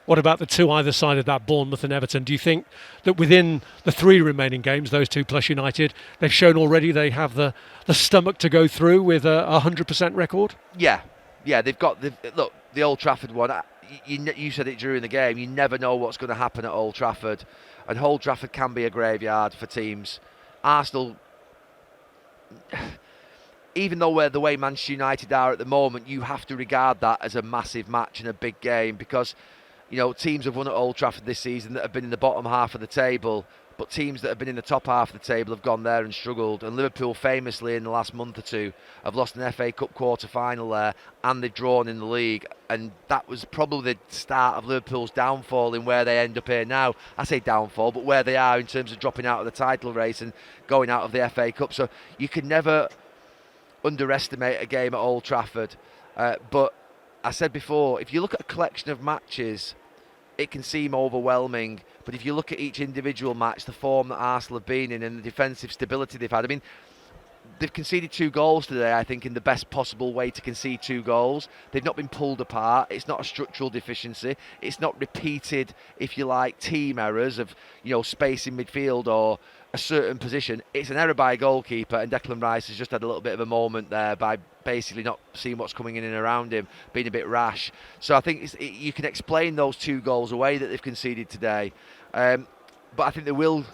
What about the two either side of that, Bournemouth and Everton? Do you think that within the three remaining games, those two plus United, they've shown already they have the stomach to go through with a 100% record? Yeah, they've got look, the Old Trafford one. You said it during the game. You never know what's going to happen at Old Trafford, and Old Trafford can be a graveyard for teams. Arsenal, even though we're the way Manchester United are at the moment, you have to regard that as a massive match and a big game because, teams have won at Old Trafford this season that have been in the bottom half of the table, but teams that have been in the top half of the table have gone there and struggled. And Liverpool famously in the last month or two have lost an FA Cup quarter-final there, and they've drawn in the league. And that was probably the start of Liverpool's downfall in where they end up here now. I say downfall, but where they are in terms of dropping out of the title race and going out of the FA Cup. So you can never underestimate a game at Old Trafford. But I said before, if you look at a collection of matches, it can seem overwhelming. But if you look at each individual match, the form that Arsenal have been in and the defensive stability they've had, they've conceded 2 goals today, I think, in the best possible way to concede 2 goals. They've not been pulled apart. It's not a structural deficiency. It's not repeated, if you like, team errors of, space in midfield or a certain position. It's an error by a goalkeeper, and Declan Rice has just had a little bit of a moment there by basically not seeing what's coming in and around him, being a bit rash. So I think you can explain those 2 goals away that they've conceded today. But I think they will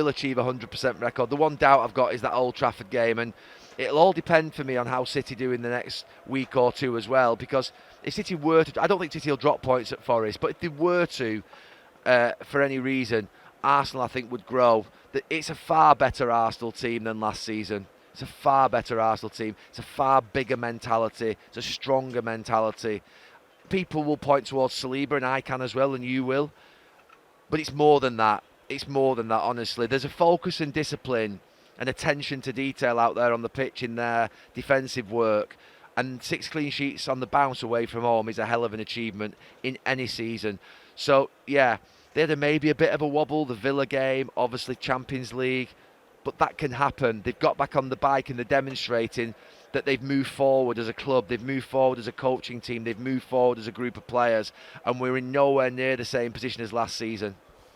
achieve a 100% record. The one doubt I've got is that Old Trafford game, and it'll all depend for me on how City do in the next week or two as well, because if City were to, I don't think City will drop points at Forest, but if they were to, for any reason, Arsenal I think would grow. It's a far better Arsenal team than last season. It's a far better Arsenal team. It's a far bigger mentality. It's a stronger mentality. People will point towards Saliba, and I can as well, and you will. But it's more than that. It's more than that, honestly. There's a focus and discipline and attention to detail out there on the pitch in their defensive work. And 6 clean sheets on the bounce away from home is a hell of an achievement in any season. So, yeah, they had maybe a bit of a wobble, the Villa game, obviously Champions League. But that can happen. They've got back on the bike and they're demonstrating that they've moved forward as a club, they've moved forward as a coaching team, they've moved forward as a group of players, and we're in nowhere near the same position as last season.